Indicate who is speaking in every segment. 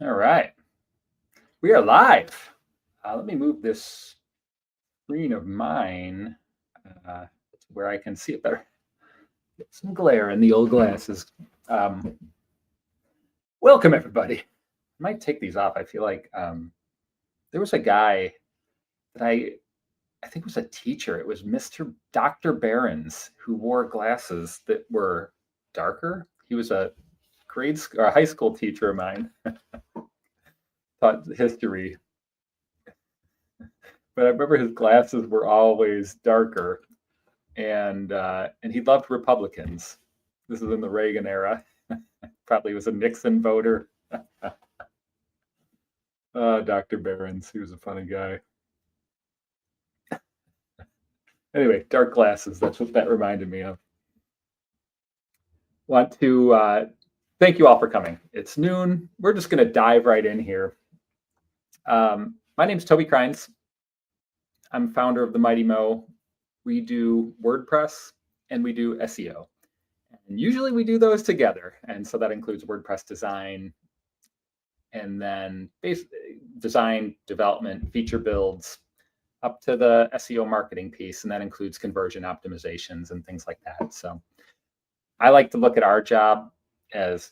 Speaker 1: All right. We are live. Let me move this screen of mine to where I can see it better. Get some glare in the old glasses. Welcome, everybody. I might take these off. I feel like there was a guy that I think was a teacher. It was Dr. Behrens, who wore glasses that were darker. He was a high school teacher of mine. Taught history, but I remember his glasses were always darker, and he loved Republicans. This is in the Reagan era. Probably was a Nixon voter. Dr. Behrens, he was a funny guy. Anyway, dark glasses, that's what that reminded me of. Want to thank you all for coming. It's noon. We're just going to dive right in here. My name's Toby Krines. I'm founder of the Mighty Mo. We do WordPress and we do SEO. And usually we do those together. And so that includes WordPress design and then design, development, feature builds, up to the SEO marketing piece. And that includes conversion optimizations and things like that. So I like to look at our job as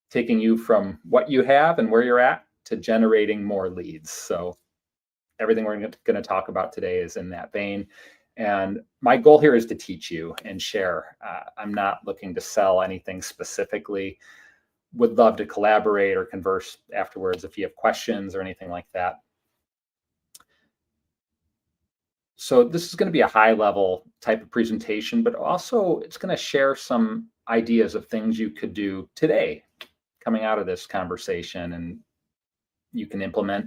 Speaker 1: taking you from what you have and where you're at to generating more leads. So everything we're going to talk about today is in that vein. And my goal here is to teach you and share. I'm not looking to sell anything specifically. Would love to collaborate or converse afterwards if you have questions or anything like that. So this is going to be a high level type of presentation, but also it's going to share some ideas of things you could do today coming out of this conversation, and you can implement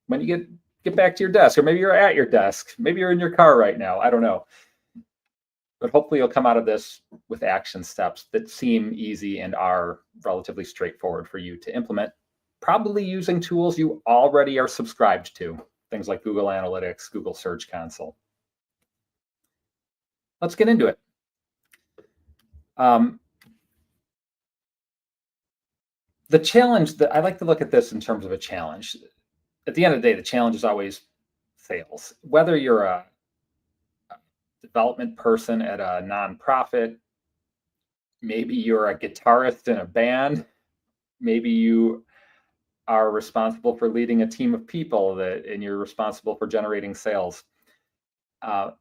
Speaker 1: when you get back to your desk, or maybe you're at your desk, maybe you're in your car right now, I don't know. But hopefully you'll come out of this with action steps that seem easy and are relatively straightforward for you to implement, probably using tools you already are subscribed to, things like Google Analytics, Google Search Console. Let's get into it. The challenge that I like to look at this in terms of a challenge. At the end of the day, the challenge is always sales. Whether you're a development person at a nonprofit, maybe you're a guitarist in a band, maybe you are responsible for leading a team of people and you're responsible for generating sales. The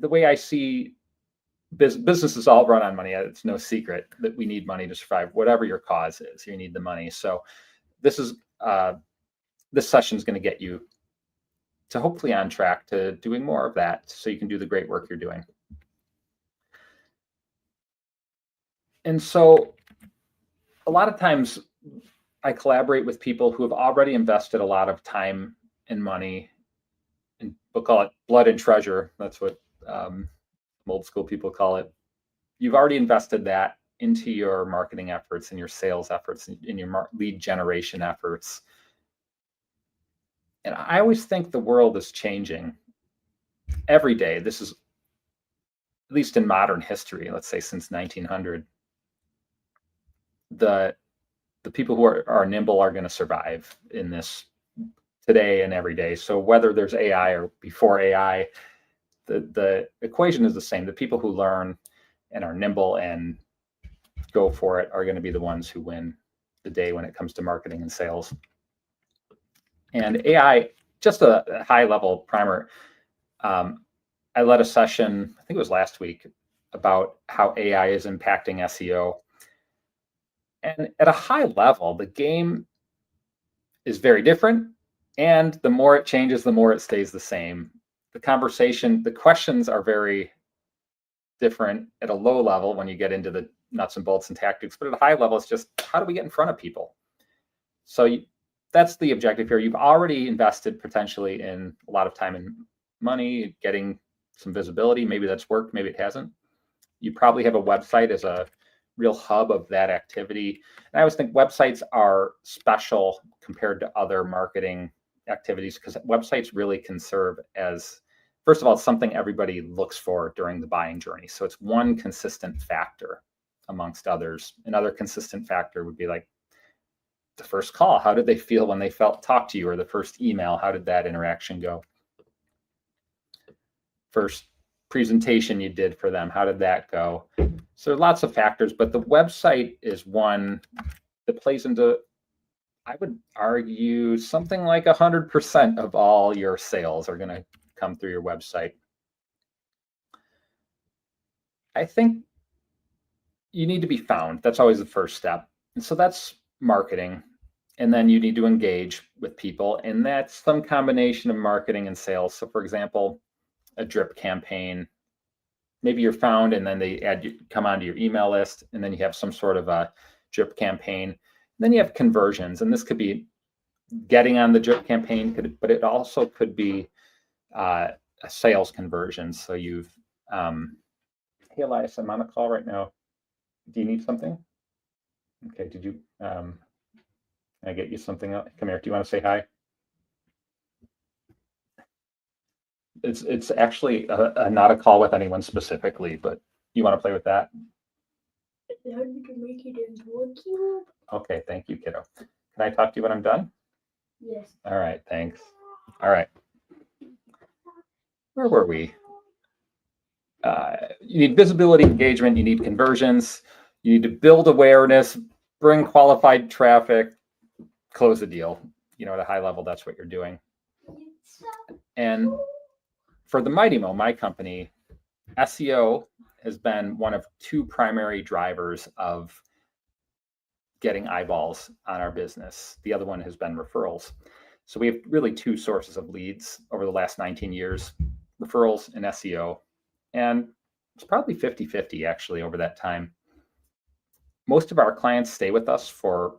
Speaker 1: way I see businesses all run on money. It's no secret that we need money to survive. Whatever your cause is, you need the money. So this session is going to get you to hopefully on track to doing more of that so you can do the great work you're doing. And so a lot of times I collaborate with people who have already invested a lot of time and money, and we'll call it blood and treasure. That's what old school people call it. You've already invested that into your marketing efforts and your sales efforts and in your lead generation efforts. And I always think the world is changing every day. This is, at least in modern history, let's say since 1900, the people who are nimble are going to survive in this today and every day. So whether there's AI or before AI, the equation is the same. The people who learn and are nimble and go for it are going to be the ones who win the day when it comes to marketing and sales. And AI, just a high level primer. I led a session, I think it was last week, about how AI is impacting SEO. And at a high level, the game is very different. And the more it changes, the more it stays the same. The conversation, the questions are very different at a low level when you get into the nuts and bolts and tactics, but at a high level, it's just how do we get in front of people? So that's the objective here. You've already invested potentially in a lot of time and money, getting some visibility. Maybe that's worked, maybe it hasn't. You probably have a website as a real hub of that activity. And I always think websites are special compared to other marketing activities because websites really can serve as, first of all, it's something everybody looks for during the buying journey. So it's one consistent factor amongst others. Another consistent factor would be like the first call, how did they feel when they talked to you, or the first email, how did that interaction go? First presentation you did for them, how did that go? So there are lots of factors, but the website is one that plays into, I would argue, something like 100% of all your sales are going to come through your website. I think you need to be found. That's always the first step. And so that's marketing. And then you need to engage with people. And that's some combination of marketing and sales. So for example, a drip campaign, maybe you're found and then they come onto your email list, and then you have some sort of a drip campaign. And then you have conversions. And this could be getting on the drip campaign, but it also could be a sales conversion. So you've, hey, Elias, I'm on a call right now. Do you need something? Okay, did you, can I get you something else? Come here, do you want to say hi? It's actually not a call with anyone specifically, but you want to play with that?
Speaker 2: Now you can make it into a cube.
Speaker 1: Okay, thank you, kiddo. Can I talk to you when I'm done?
Speaker 2: Yes.
Speaker 1: All right, thanks. All right. Where were we? You need visibility, engagement, you need conversions, you need to build awareness, bring qualified traffic, close the deal. You know, at a high level, that's what you're doing. And for the Mighty Mo, my company, SEO has been one of two primary drivers of getting eyeballs on our business. The other one has been referrals. So we have really two sources of leads over the last 19 years, referrals and SEO. And it's probably 50-50 actually over that time. Most of our clients stay with us for,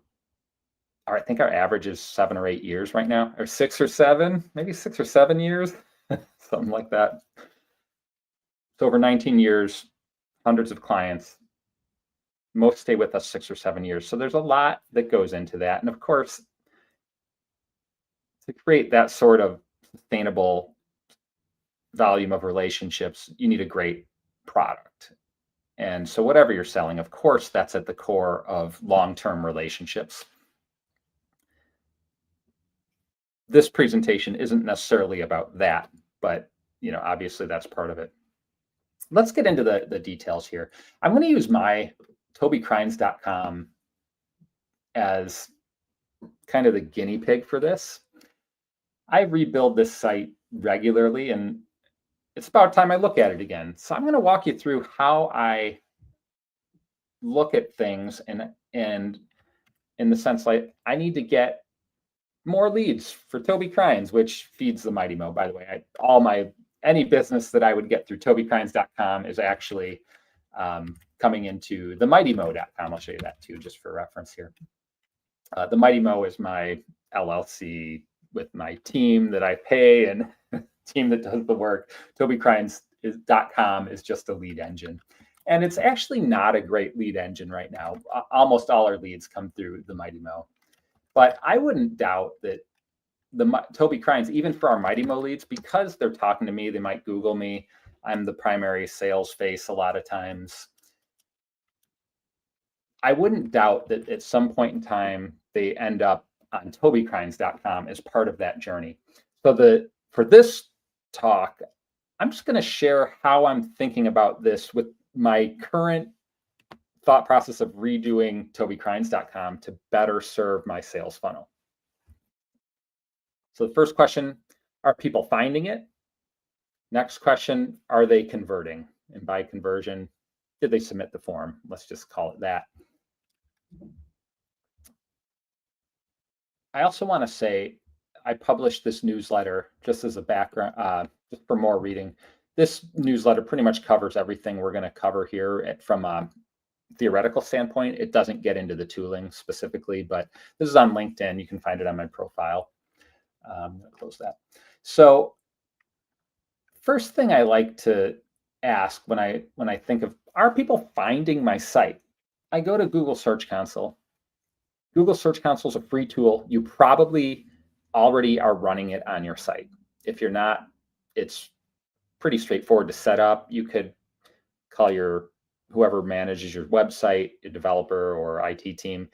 Speaker 1: I think our average is 7 or 8 years right now, or 6 or 7, maybe 6 or 7 years, something like that. So over 19 years, hundreds of clients, most stay with us 6 or 7 years. So there's a lot that goes into that. And of course, to create that sort of sustainable volume of relationships, you need a great product. And so whatever you're selling, of course, that's at the core of long-term relationships. This presentation isn't necessarily about that, but you know, obviously that's part of it. Let's get into the details here. I'm going to use my tobycrines.com as kind of the guinea pig for this. I rebuild this site regularly, and it's about time I look at it again. So I'm going to walk you through how I look at things, and in the sense like I need to get more leads for Toby Crines, which feeds the Mighty Mo. By the way, any business that I would get through tobycrines.com is actually coming into the mightymo.com. I'll show you that too, just for reference here. The Mighty Mo is my LLC with my team that I pay and team that does the work. tobycrines.com is just a lead engine. And it's actually not a great lead engine right now. Almost all our leads come through the Mighty Mo. But I wouldn't doubt that the Toby Crines, even for our Mighty Mo leads, because they're talking to me, they might Google me. I'm the primary sales face a lot of times. I wouldn't doubt that at some point in time, they end up on tobycrines.com as part of that journey. So for this talk, I'm just going to share how I'm thinking about this with my current thought process of redoing tobycrines.com to better serve my sales funnel. So the first question, are people finding it? Next question, are they converting? And by conversion, did they submit the form? Let's just call it that. I also want to say I published this newsletter just as a background, just for more reading. This newsletter pretty much covers everything we're going to cover here from a theoretical standpoint. It doesn't get into the tooling specifically, but this is on LinkedIn. You can find it on my profile. I'm going to close that. So first thing I like to ask when I think of, are people finding my site? I go to Google Search Console. Google Search Console is a free tool. You probably already are running it on your site. If you're not, it's pretty straightforward to set up. You could call your, whoever manages your website, your developer or IT team.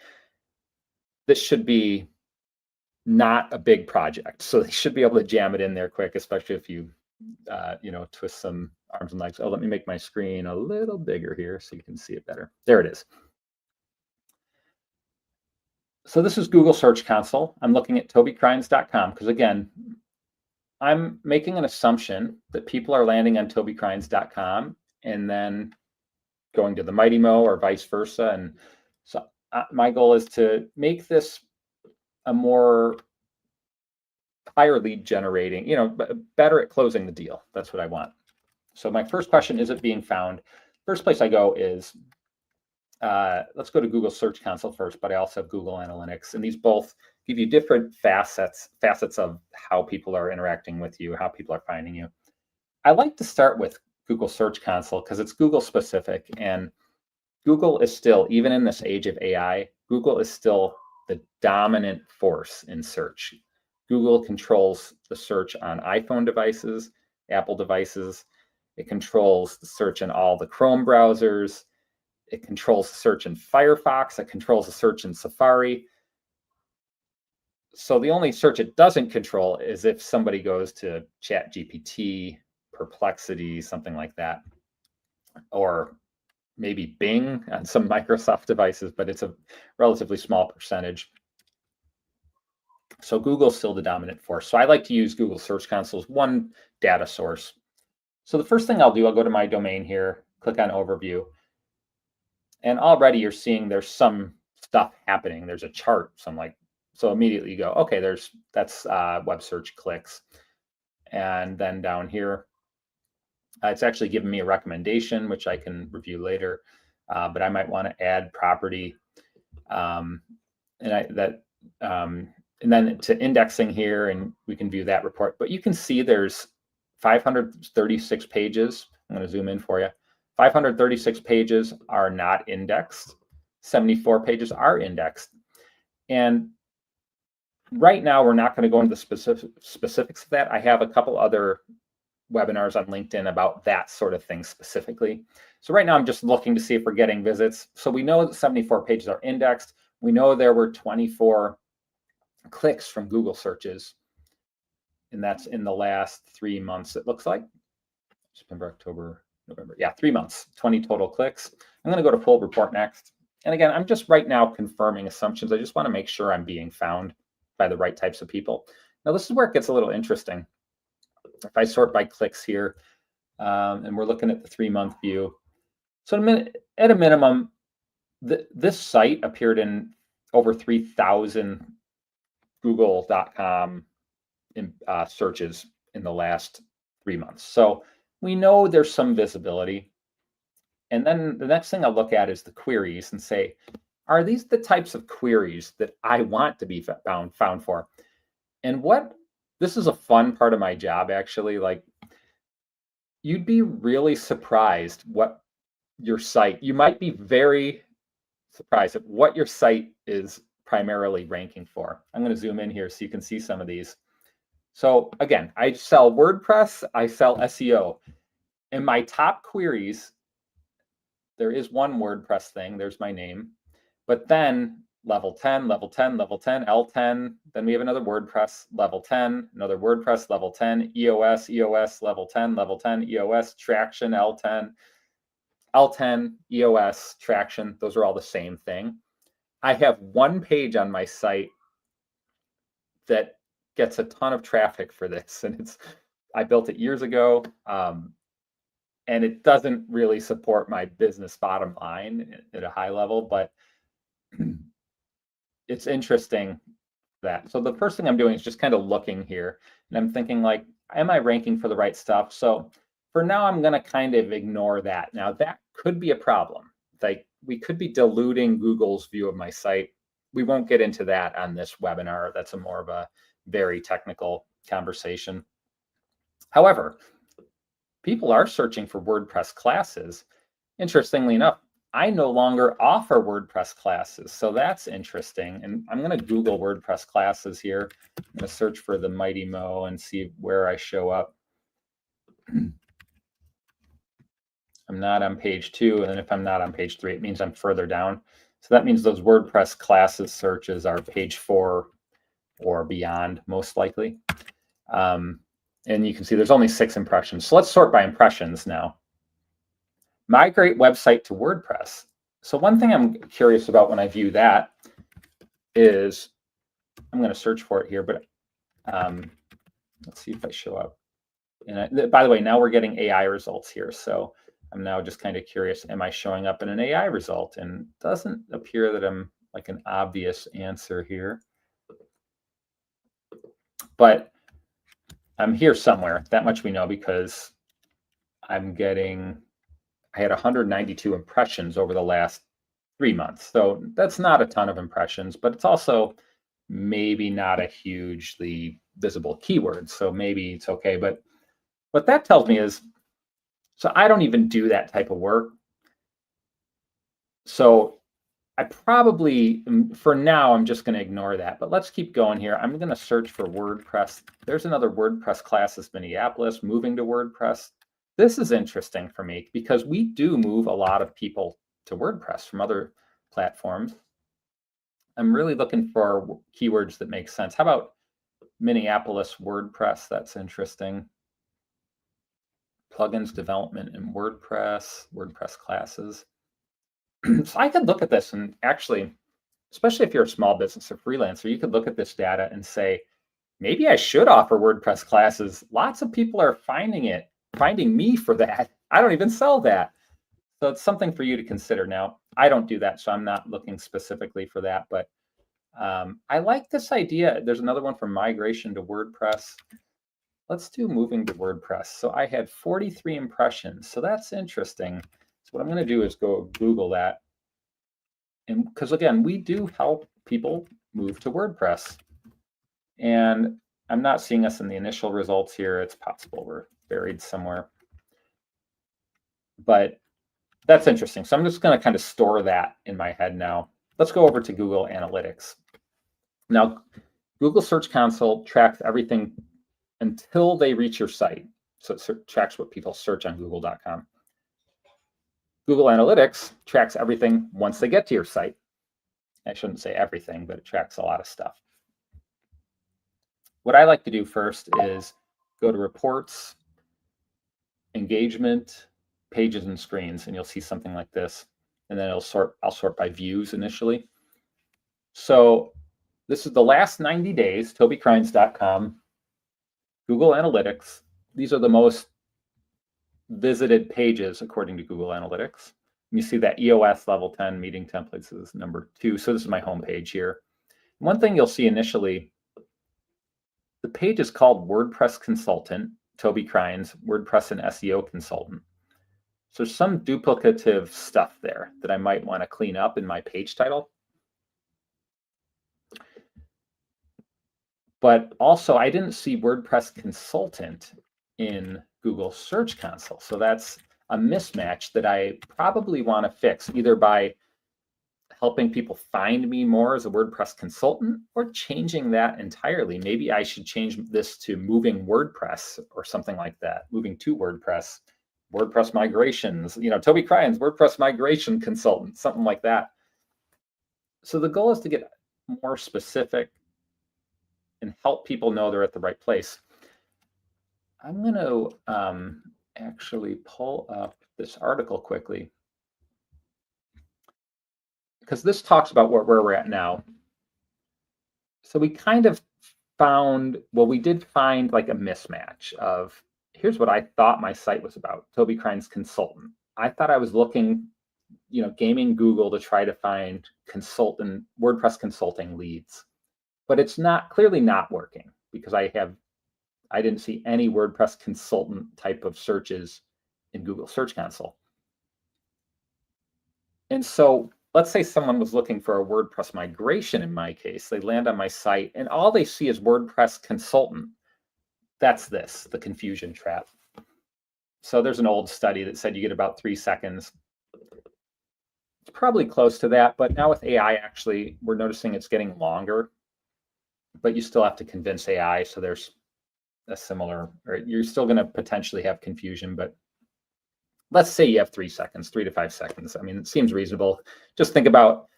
Speaker 1: this should be not a big project. So they should be able to jam it in there quick, especially if you, twist some arms and legs. Oh, let me make my screen a little bigger here so you can see it better. There it is. So this is Google Search Console. I'm looking at tobycrines.com because, again, I'm making an assumption that people are landing on tobycrines.com and then going to the Mighty Mo or vice versa. And so my goal is to make this a more higher lead generating, better at closing the deal. That's what I want. So my first question, is it being found? First place I go is, let's go to Google Search Console first, but I also have Google Analytics. And these both give you different facets of how people are interacting with you, how people are finding you. I like to start with Google Search Console because it's Google specific, and Google is still, even in this age of AI, Google is still the dominant force in search. Google controls the search on iPhone devices, Apple devices. It controls the search in all the Chrome browsers. It controls the search in Firefox. It controls the search in Safari. So the only search it doesn't control is if somebody goes to ChatGPT, Perplexity, something like that, or maybe Bing on some Microsoft devices, but it's a relatively small percentage. So Google's still the dominant force. So I like to use Google Search Console as one data source. So the first thing I'll do, I'll go to my domain here, click on Overview. And already you're seeing there's some stuff happening. There's a chart. So immediately you go, okay, that's web search clicks. And then down here, it's actually giving me a recommendation, which I can review later. But I might want to add property. And then to indexing here, and we can view that report. But you can see there's 536 pages. I'm going to zoom in for you. 536 pages are not indexed. 74 pages are indexed. And right now, we're not going to go into the specifics of that. I have a couple other webinars on LinkedIn about that sort of thing specifically. So right now, I'm just looking to see if we're getting visits. So we know that 74 pages are indexed. We know there were 24 clicks from Google searches, and that's in the last 3 months, it looks like. September, October, November. Yeah, 3 months, 20 total clicks. I'm going to go to full report next. And again, I'm just right now confirming assumptions. I just want to make sure I'm being found by the right types of people. Now, this is where it gets a little interesting. If I sort by clicks here, and we're looking at the 3-month view. So at a minimum, this site appeared in over 3,000 Google.com searches in the last 3 months. So we know there's some visibility. And then the next thing I'll look at is the queries and say, are these the types of queries that I want to be found for? And this is a fun part of my job, actually. Like, you'd be really surprised you might be very surprised at what your site is primarily ranking for. I'm going to zoom in here so you can see some of these. So again, I sell WordPress, I sell SEO. In my top queries, there is one WordPress thing, there's my name, but then level 10, level 10, level 10, L10, then we have another WordPress, level 10, another WordPress, level 10, EOS, level 10, level 10, EOS, traction, L10, EOS, traction, those are all the same thing. I have one page on my site that gets a ton of traffic for this, and I built it years ago, and it doesn't really support my business bottom line at a high level, but it's interesting that. So the first thing I'm doing is just kind of looking here, and I'm thinking, like, am I ranking for the right stuff? So for now, I'm going to kind of ignore that. Now, that could be a problem. Like, we could be diluting Google's view of my site. We won't get into that on this webinar. That's more of a very technical conversation. However, people are searching for WordPress classes. Interestingly enough, I no longer offer WordPress classes, so that's interesting. And I'm going to Google WordPress classes here. I'm going to search for the Mighty Mo and see where I show up. I'm not on page 2, and then if I'm not on page 3, it means I'm further down. So that means those WordPress classes searches are page 4 or beyond, most likely. And you can see there's only 6 impressions. So let's sort by impressions now. Migrate website to WordPress. So one thing I'm curious about when I view that is, I'm going to search for it here, but let's see if I show up. And by the way, now we're getting AI results here. So I'm now just kind of curious, am I showing up in an AI result? And it doesn't appear that I'm like an obvious answer here. But I'm here somewhere. That much we know, because I had 192 impressions over the last 3 months. So that's not a ton of impressions, but it's also maybe not a hugely visible keyword. So maybe it's okay. But what that tells me is, so I don't even do that type of work. So I probably, for now, I'm just going to ignore that. But let's keep going here. I'm going to search for WordPress. There's another WordPress classes, Minneapolis, moving to WordPress. This is interesting for me because we do move a lot of people to WordPress from other platforms. I'm really looking for keywords that make sense. How about Minneapolis WordPress? That's interesting. Plugins development in WordPress, WordPress classes. So I could look at this and actually, especially if you're a small business or freelancer, you could look at this data and say, maybe I should offer WordPress classes. Lots of people are finding me for that. I don't even sell that. So it's something for you to consider. Now, I don't do that, so I'm not looking specifically for that, but I like this idea. There's another one for migration to WordPress. Let's do moving to WordPress. So I had 43 impressions. So that's interesting. So what I'm going to do is go Google that. And because again, we do help people move to WordPress. And I'm not seeing us in the initial results here. It's possible we're buried somewhere. But that's interesting. So I'm just going to kind of store that in my head now. Let's go over to Google Analytics. Now, Google Search Console tracks everything until they reach your site. So it tracks what people search on google.com. Google Analytics tracks everything once they get to your site. I shouldn't say everything, but it tracks a lot of stuff. What I like to do first is go to Reports, Engagement, Pages and Screens, and you'll see something like this. And then I'll sort by views initially. So this is the last 90 days, tobycrines.com, Google Analytics. These are the most visited pages according to Google Analytics. You see that EOS level 10 meeting templates is number 2. So this is my home page here. One thing you'll see initially, the page is called WordPress Consultant, Toby Crines, WordPress and SEO Consultant. So there's some duplicative stuff there that I might want to clean up in my page title. But also, I didn't see WordPress Consultant in Google Search Console. So that's a mismatch that I probably want to fix, either by helping people find me more as a WordPress consultant or changing that entirely. Maybe I should change this to moving WordPress or something like that, moving to WordPress, WordPress migrations, Toby Crines, WordPress migration consultant, something like that. So the goal is to get more specific and help people know they're at the right place. I'm going to actually pull up this article quickly, because this talks about where we're at now. So we kind of found, well, we did find like a mismatch of, here's what I thought my site was about, Toby Crines Consultant. I thought I was looking, gaming Google to try to find WordPress consulting leads, but it's clearly not working, because I didn't see any WordPress consultant type of searches in Google Search Console. And so let's say someone was looking for a WordPress migration in my case. They land on my site and all they see is WordPress consultant. That's the confusion trap. So there's an old study that said you get about 3 seconds. It's probably close to that, but now with AI, actually, we're noticing it's getting longer, but you still have to convince AI. So there's a similar, or you're still going to potentially have confusion, but let's say you have 3 seconds, 3 to 5 seconds. I mean, it seems reasonable. Just think about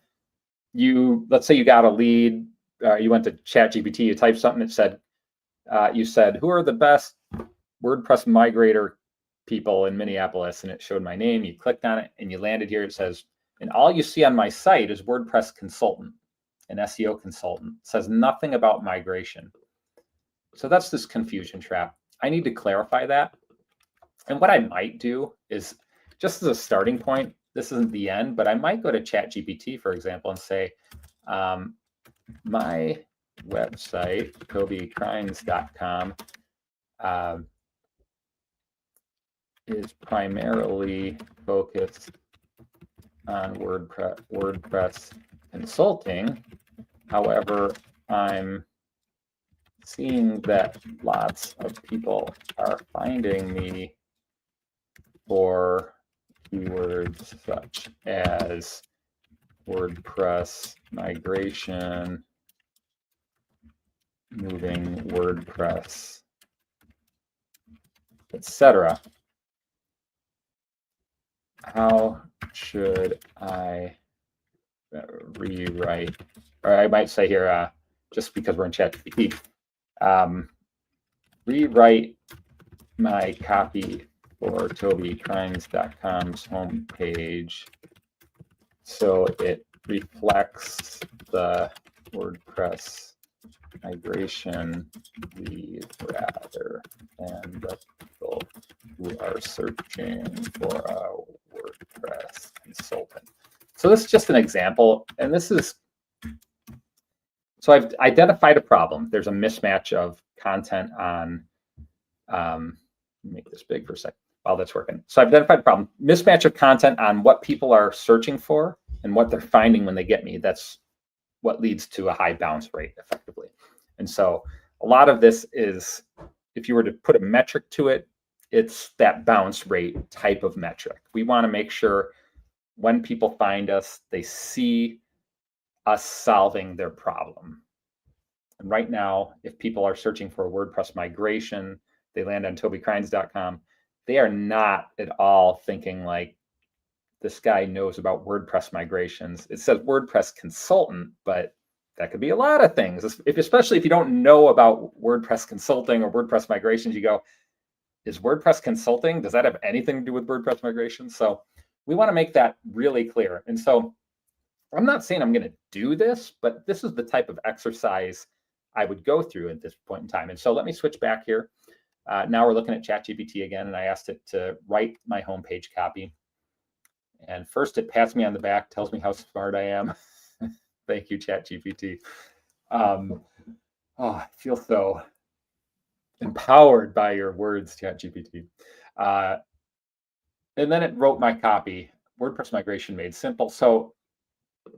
Speaker 1: let's say you got a lead, you went to ChatGPT, you typed something that said, you said, who are the best WordPress migrator people in Minneapolis? And it showed my name. You clicked on it and you landed here. It says, and all you see on my site is WordPress consultant, an SEO consultant. It says nothing about migration. So that's this confusion trap. I need to clarify that. And what I might do is, just as a starting point, this isn't the end, but I might go to ChatGPT, for example, and say, my website, tobycrines.com, is primarily focused on WordPress consulting. However, I'm seeing that lots of people are finding me for keywords such as WordPress migration, moving WordPress, etc. How should I rewrite, or I might say here, just because we're in ChatGPT, rewrite my copy for tobycrines.com's homepage so it reflects the WordPress migration lead rather than the people who are searching for a WordPress consultant. So this is just an example, and this is, so I've identified a problem. There's a mismatch of content on, make this big for a second while that's working. So I've identified a problem, mismatch of content on what people are searching for and what they're finding when they get me. That's what leads to a high bounce rate effectively. And so a lot of this is, if you were to put a metric to it, it's that bounce rate type of metric. We want to make sure when people find us, they see us solving their problem. And right now, if people are searching for a WordPress migration, they land on tobycrines.com, they are not at all thinking like, this guy knows about WordPress migrations. It says WordPress consultant, but that could be a lot of things. Especially if you don't know about WordPress consulting or WordPress migrations, you go, is WordPress consulting? Does that have anything to do with WordPress migration? So we want to make that really clear. And so I'm not saying I'm going to do this, but this is the type of exercise I would go through at this point in time. And so let me switch back here. Now we're looking at ChatGPT again, and I asked it to write my homepage copy. And first it pats me on the back, tells me how smart I am. Thank you, ChatGPT. I feel so empowered by your words, ChatGPT. And then it wrote my copy, WordPress migration made simple. So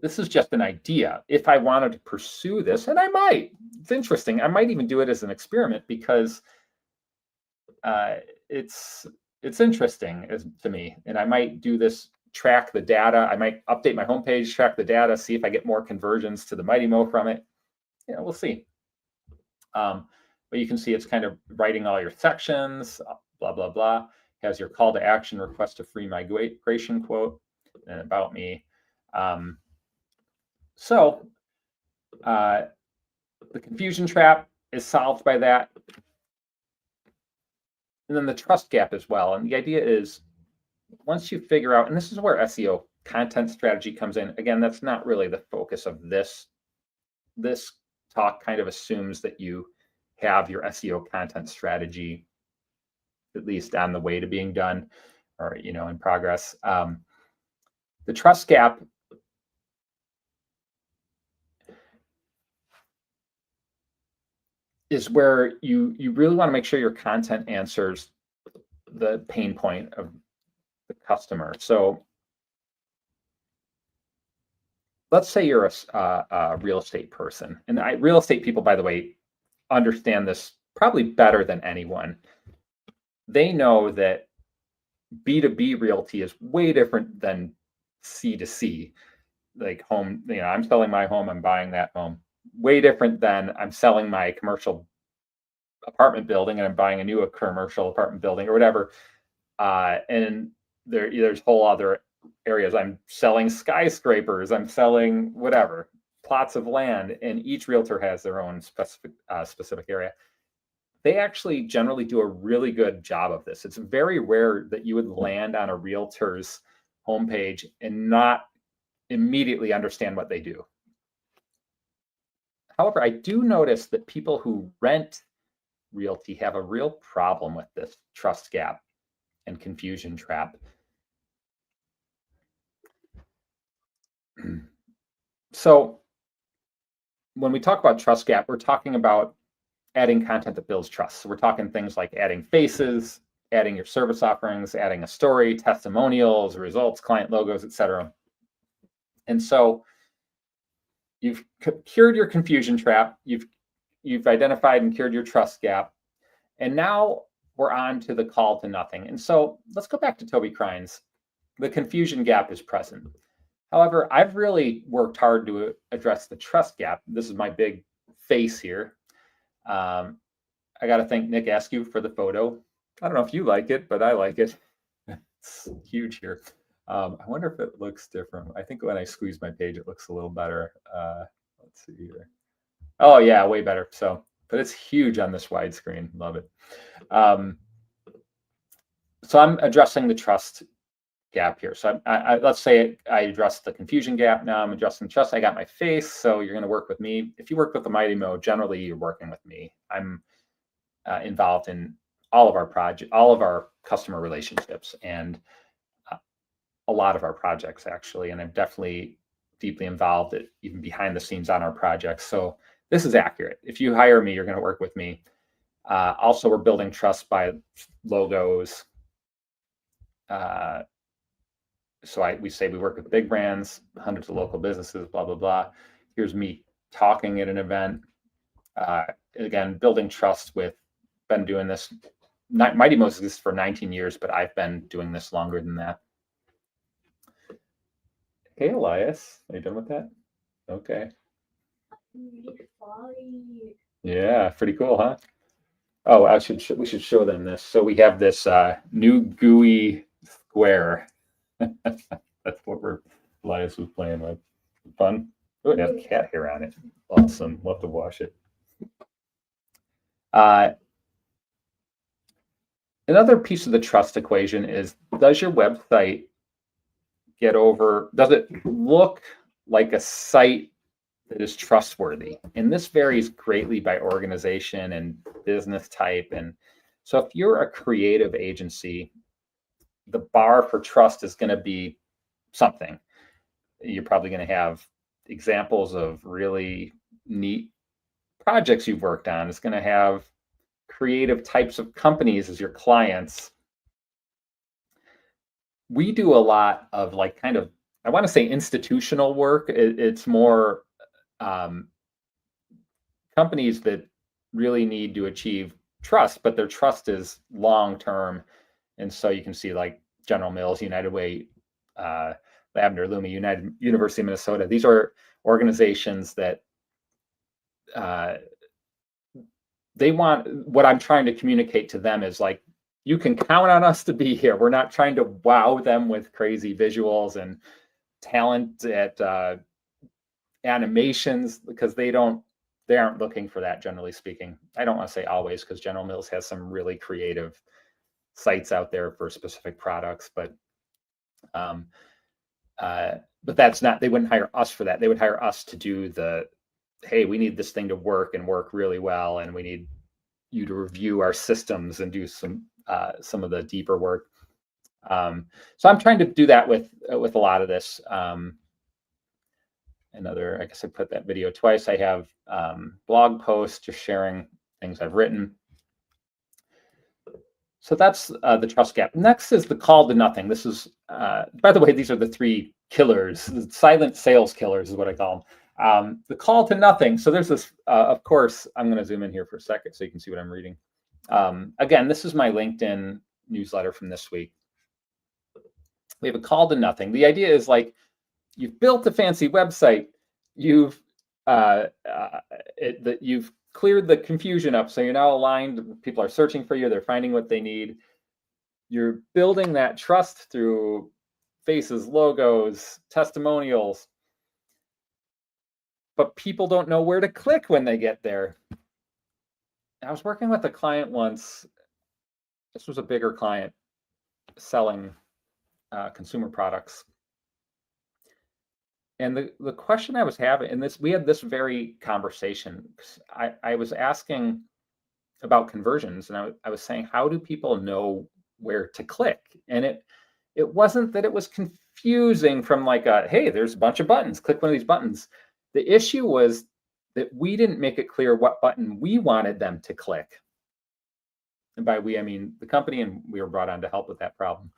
Speaker 1: this is just an idea. If I wanted to pursue this, and I might, it's interesting. I might even do it as an experiment because it's interesting to me. And I might do this, track the data. I might update my homepage, track the data, see if I get more conversions to the Mighty Mo from it. We'll see. But you can see it's kind of writing all your sections, blah, blah, blah. Has your call to action, request a free migration quote, and about me. So the confusion trap is solved by that. And then the trust gap as well. And the idea is, once you figure out, and this is where SEO content strategy comes in. Again, that's not really the focus of this. This talk kind of assumes that you have your SEO content strategy at least on the way to being done, or in progress. The trust gap is where you really want to make sure your content answers the pain point of the customer. So let's say you're a real estate person, and real estate people, by the way, understand this probably better than anyone. They know that B2B realty is way different than C2C, like home. I'm selling my home, I'm buying that home. Way different than I'm selling my commercial apartment building and I'm buying a new commercial apartment building or whatever. And there's whole other areas. I'm selling skyscrapers, I'm selling whatever, plots of land, and each realtor has their own specific area. They actually generally do a really good job of this. It's very rare that you would land on a realtor's homepage and not immediately understand what they do. However, I do notice that people who rent realty have a real problem with this trust gap and confusion trap. So when we talk about trust gap, we're talking about adding content that builds trust. So we're talking things like adding faces, adding your service offerings, adding a story, testimonials, results, client logos, etc. And so you've cured your confusion trap, you've identified and cured your trust gap, and now we're on to the call to nothing. And so let's go back to Toby Crines. The confusion gap is present. However, I've really worked hard to address the trust gap. This is my big face here. I got to thank Nick Askew for the photo. I don't know if you like it, but I like it. It's huge here. I wonder if it looks different. I think when I squeeze my page, it looks a little better. Let's see here. Oh yeah, way better. So, but it's huge on this widescreen. Love it. So I'm addressing the trust gap here. So let's say I addressed the confusion gap. Now I'm addressing trust. I got my face. So you're going to work with me. If you work with the Mighty Mo, generally you're working with me. I'm involved in all of our project, all of our customer relationships, and a lot of our projects actually. And I'm definitely deeply involved even behind the scenes on our projects. So this is accurate. If you hire me, you're going to work with me. Also, we're building trust by logos. So we say we work with big brands, hundreds of local businesses, blah, blah, blah. Here's me talking at an event. Again, building trust with, been doing this, Mighty Mo exists for 19 years, but I've been doing this longer than that. Hey, Elias, are you done with that? Okay. Yeah, pretty cool, huh? Oh, we should show them this. So we have this new GUI square. That's what Elias was playing with. Fun. Oh, it has cat hair on it. Awesome. Love to wash it. Another piece of the trust equation is, does your website does it look like a site that is trustworthy? And this varies greatly by organization and business type. And so if you're a creative agency, the bar for trust is going to be something. You're probably going to have examples of really neat projects you've worked on. It's going to have creative types of companies as your clients. We do a lot of kind of, I want to say institutional work. It's more companies that really need to achieve trust, but their trust is long-term. And so you can see like General Mills, United Way, Lavender, Lumi, University of Minnesota. These are organizations that they want, what I'm trying to communicate to them is like, you can count on us to be here. We're not trying to wow them with crazy visuals and talent at animations, because they aren't looking for that, generally speaking. I don't want to say always, because General Mills has some really creative sites out there for specific products, but that's not, they wouldn't hire us for that. They would hire us to do hey, we need this thing to work and work really well, and we need you to review our systems and do some of the deeper work. So I'm trying to do that with a lot of this. I guess I put that video twice. I have blog posts just sharing things I've written. So that's the trust gap. Next is the call to nothing. This is, by the way, these are the three killers. The silent sales killers is what I call them. The call to nothing. So there's this, of course, I'm going to zoom in here for a second so you can see what I'm reading. Again, this is my LinkedIn newsletter from this week. We have a call to nothing. The idea is like, you've built a fancy website, you've cleared the confusion up, so you're now aligned. People are searching for you, they're finding what they need. You're building that trust through faces, logos, testimonials. But people don't know where to click when they get there. I was working with a client once. This was a bigger client selling consumer products. And the question I was having, and we had this very conversation. I was asking about conversions, and I was saying, how do people know where to click? And it wasn't that it was confusing from like hey, there's a bunch of buttons, click one of these buttons. The issue was that we didn't make it clear what button we wanted them to click. And by we, I mean the company, and we were brought on to help with that problem.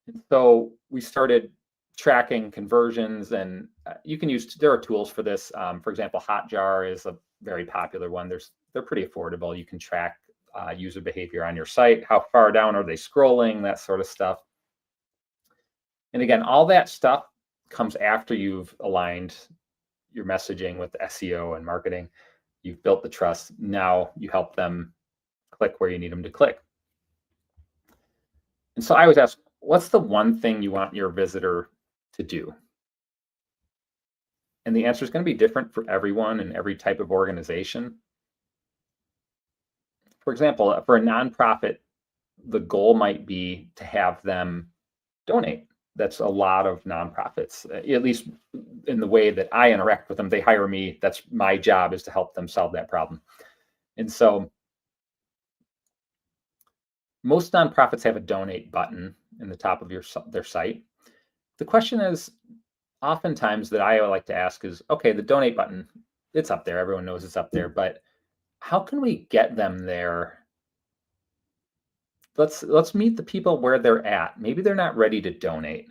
Speaker 1: And so we started tracking conversions, and there are tools for this. For example, Hotjar is a very popular one. They're pretty affordable. You can track user behavior on your site. How far down are they scrolling? That sort of stuff. And again, all that stuff comes after you've aligned your messaging with SEO and marketing. You've built the trust. Now you help them click where you need them to click. And so I always ask, what's the one thing you want your visitor to do? And the answer is going to be different for everyone and every type of organization. For example, for a nonprofit, the goal might be to have them donate. That's a lot of nonprofits, at least in the way that I interact with them. They hire me. That's my job, is to help them solve that problem. And so most nonprofits have a donate button in the top of their site. The question is, oftentimes that I like to ask is, okay, the donate button, it's up there. Everyone knows it's up there, but how can we get them there? Let's meet the people where they're at. Maybe they're not ready to donate.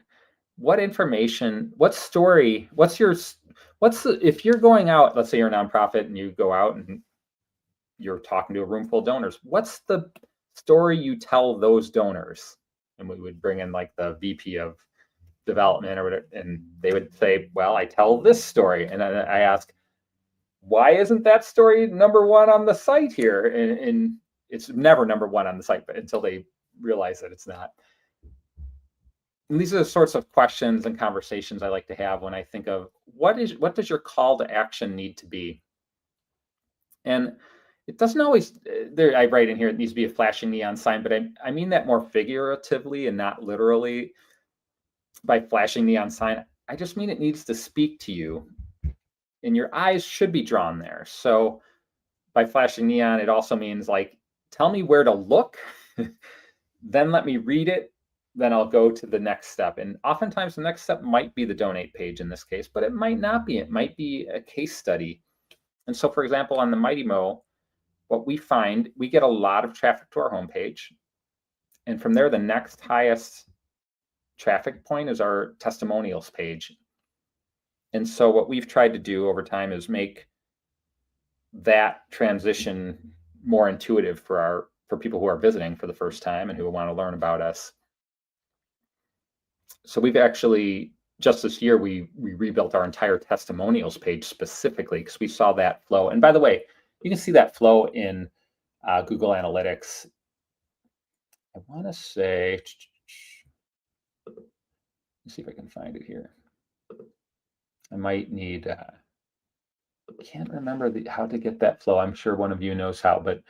Speaker 1: What information, what story, if you're going out, let's say you're a nonprofit and you go out and you're talking to a room full of donors, what's the story you tell those donors? And we would bring in like the VP of development or whatever, and they would say, well, I tell this story. And then I ask, why isn't that story number one on the site here? And it's never number one on the site, but until they realize that it's not. And these are the sorts of questions and conversations I like to have when I think of what does your call to action need to be? And it doesn't always, I write in here, it needs to be a flashing neon sign, but I mean that more figuratively and not literally. By flashing neon sign, I just mean it needs to speak to you, and your eyes should be drawn there. So by flashing neon, it also means like, tell me where to look, then let me read it, then I'll go to the next step. And oftentimes the next step might be the donate page in this case, but it might not be. It might be a case study. And so, for example, on the Mighty Mo, what we find, we get a lot of traffic to our homepage. And from there, the next highest traffic point is our testimonials page. And so what we've tried to do over time is make that transition more intuitive for people who are visiting for the first time and who want to learn about us. So we've actually, just this year, we rebuilt our entire testimonials page specifically because we saw that flow. And by the way, you can see that flow in Google Analytics. I want to say, let's see if I can find it here. I might need, I can't remember how to get that flow. I'm sure one of you knows how, but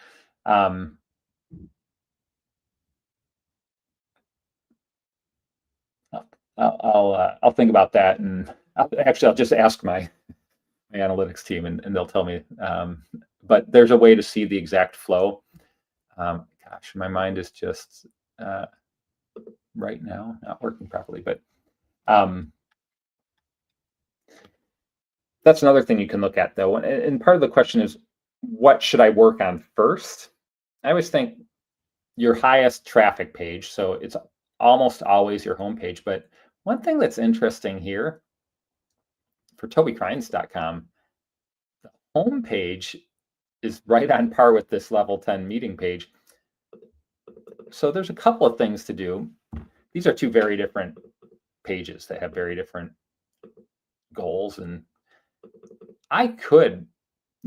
Speaker 1: I'll think about that, and I'll just ask my analytics team, and they'll tell me. But there's a way to see the exact flow. Gosh, my mind is just right now not working properly, but that's another thing you can look at, though. And part of the question is, what should I work on first? I always think your highest traffic page, so it's almost always your homepage. But one thing that's interesting here for tobycrines.com, the homepage is right on par with this level 10 meeting page. So there's a couple of things to do. These are two very different pages that have very different goals. And I could,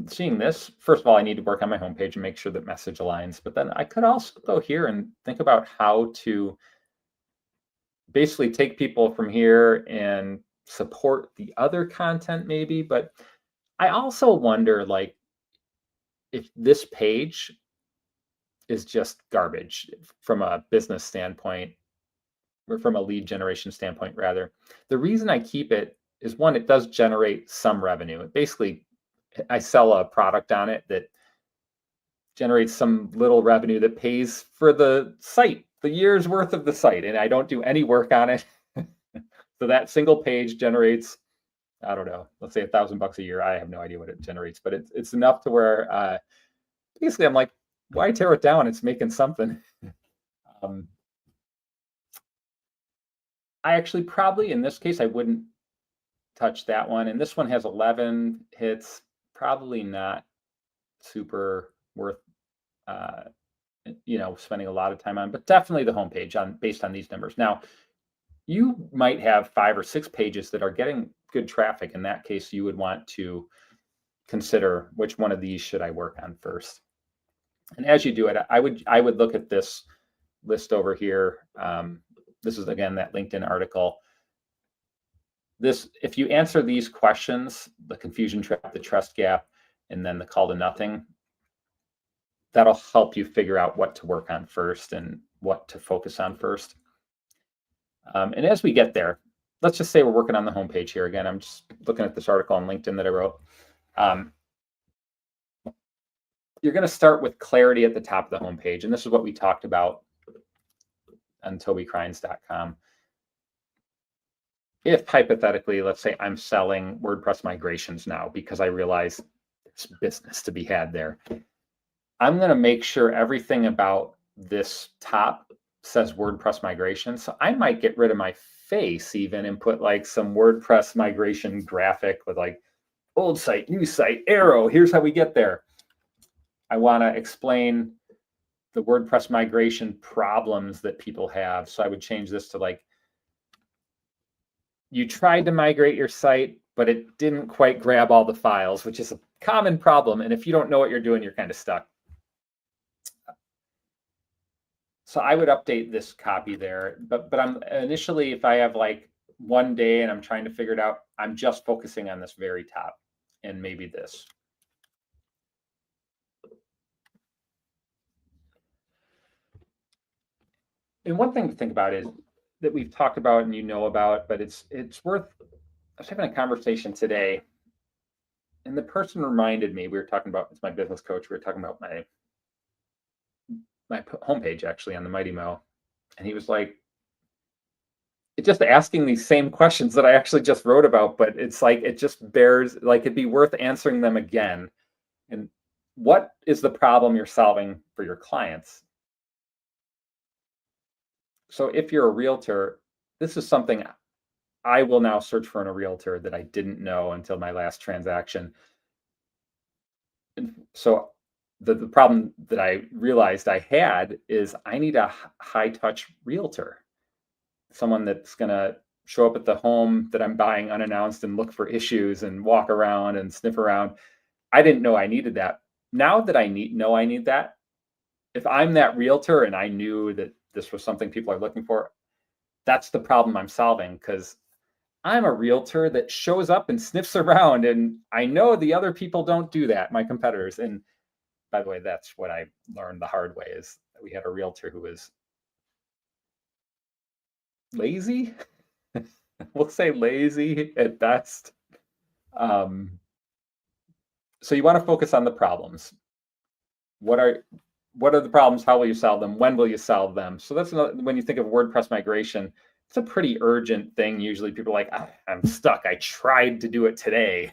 Speaker 1: seeing this, first of all, I need to work on my homepage and make sure that message aligns. But then I could also go here and think about how to basically take people from here and support the other content maybe. But I also wonder, like, if this page is just garbage from a business standpoint, or from a lead generation standpoint rather. The reason I keep it is, one, it does generate some revenue. It basically, I sell a product on it that generates some little revenue that pays for the site, the year's worth of the site, and I don't do any work on it. So that single page generates, I don't know, let's say $1,000 a year. I have no idea what it generates, but it's enough to where basically I'm like, why tear it down? It's making something. Um, I actually probably, in this case, I wouldn't touch that one. And this one has 11 hits, probably not super worth spending a lot of time on, but definitely the homepage on based on these numbers. Now, you might have 5 or 6 pages that are getting good traffic. In that case, you would want to consider which one of these should I work on first. And as you do it, I would look at this list over here. This is again that LinkedIn article. If you answer these questions, the confusion trap, the trust gap, and then the call to nothing, that'll help you figure out what to work on first and what to focus on first. And as we get there, let's just say we're working on the homepage here. Again, I'm just looking at this article on LinkedIn that I wrote. You're going to start with clarity at the top of the homepage. And this is what we talked about on tobycrines.com. If hypothetically, let's say I'm selling WordPress migrations now because I realize there's business to be had there, I'm going to make sure everything about this top says WordPress migration. So I might get rid of my face even and put like some WordPress migration graphic with like old site, new site, arrow, here's how we get there. I want to explain the WordPress migration problems that people have. So I would change this to like, you tried to migrate your site, but it didn't quite grab all the files, which is a common problem. And if you don't know what you're doing, you're kind of stuck. So I would update this copy there, but I'm initially, if I have like one day and I'm trying to figure it out, I'm just focusing on this very top and maybe this. And one thing to think about is that we've talked about and you know about, but it's worth. I was having a conversation today, and the person reminded me, we were talking about, it's my business coach, we were talking about my homepage actually on the Mighty Mo, and he was like, it's just asking these same questions that I actually just wrote about, but it's like, it just bears, like, it'd be worth answering them again. And what is the problem you're solving for your clients? So if you're a realtor, this is something I will now search for in a realtor that I didn't know until my last transaction. And so the problem that I realized I had is I need a high touch realtor, someone that's going to show up at the home that I'm buying unannounced and look for issues and walk around and sniff around. I didn't know I needed that. Now that I need that, if I'm that realtor and I knew that this was something people are looking for, that's the problem I'm solving, because I'm a realtor that shows up and sniffs around, and I know the other people don't do that, my competitors. And by the way, that's what I learned the hard way, is that we had a realtor who was lazy. We'll say lazy at best. So you want to focus on the problems. What are the problems? How will you solve them? When will you solve them? So that's another, when you think of WordPress migration, it's a pretty urgent thing. Usually people are like, I'm stuck. I tried to do it today.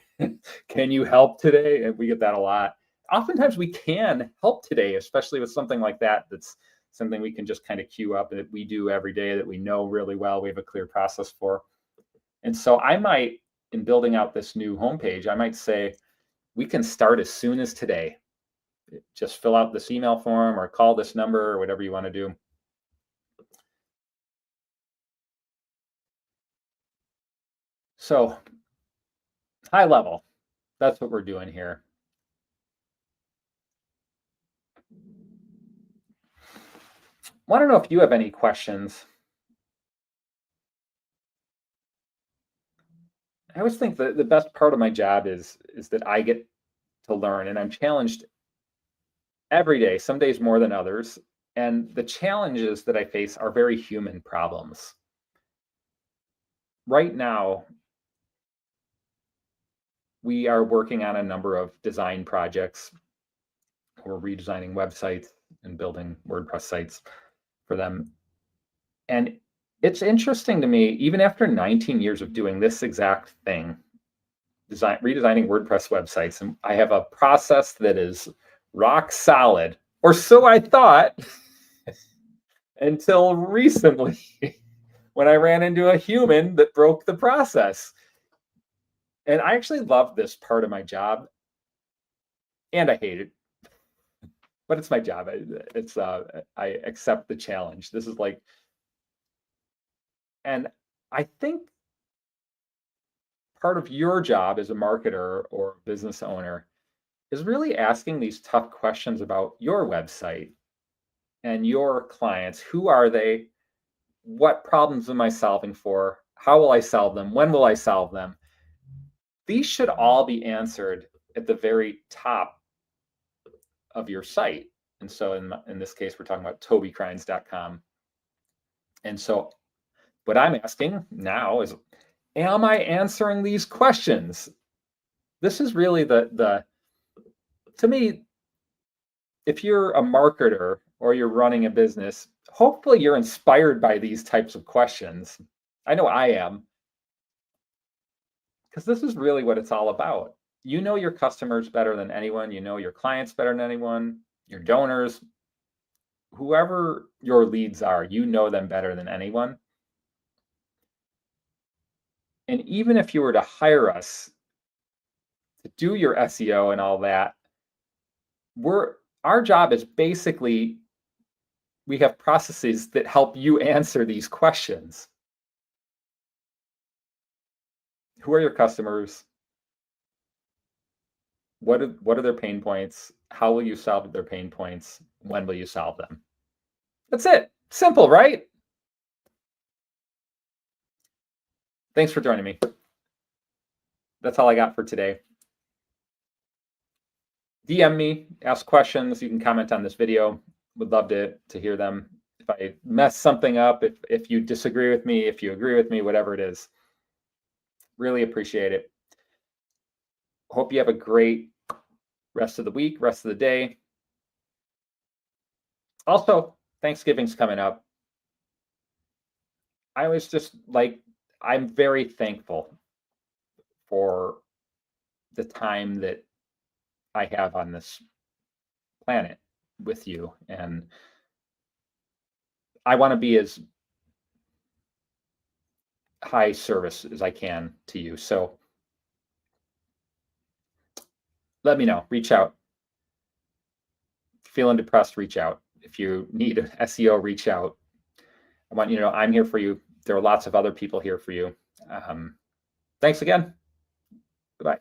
Speaker 1: Can you help today? And we get that a lot. Oftentimes we can help today, especially with something like that. That's something we can just kind of queue up that we do every day, that we know really well. We have a clear process for. And so I might, in building out this new homepage, I might say, we can start as soon as today. Just fill out this email form or call this number or whatever you want to do. So high level, that's what we're doing here. Want to know if you have any questions I always think that the best part of my job is that I get to learn, and I'm challenged every day, some days more than others. And the challenges that I face are very human problems. Right now, we are working on a number of design projects. We're redesigning websites and building WordPress sites for them. And it's interesting to me, even after 19 years of doing this exact thing, redesigning WordPress websites, and I have a process that is rock solid, or so I thought, until recently when I ran into a human that broke the process. And I actually love this part of my job, and I hate it, but it's my job. I accept the challenge. This is like, and I think part of your job as a marketer or business owner is really asking these tough questions about your website and your clients. Who are they? What problems am I solving for? How will I solve them? When will I solve them? These should all be answered at the very top of your site. And so in this case, we're talking about tobycrines.com. And so what I'm asking now is, am I answering these questions? This is really the to me, if you're a marketer or you're running a business, hopefully you're inspired by these types of questions. I know I am, because this is really what it's all about. You know your customers better than anyone. You know your clients better than anyone, your donors, whoever your leads are, you know them better than anyone. And even if you were to hire us to do your SEO and all that, our job is basically, we have processes that help you answer these questions. Who are your customers? What are their pain points? How will you solve their pain points? When will you solve them? That's it. Simple, right? Thanks for joining me. That's all I got for today. DM me, ask questions. You can comment on this video. Would love to hear them. If I mess something up, if you disagree with me, if you agree with me, whatever it is, really appreciate it. Hope you have a great rest of the week, rest of the day. Also, Thanksgiving's coming up. I was just like, I'm very thankful for the time that I have on this planet with you. And I want to be as high service as I can to you. So let me know, reach out. Feeling depressed, reach out. If you need an SEO, reach out. I want you to know I'm here for you. There are lots of other people here for you. Thanks again. Goodbye.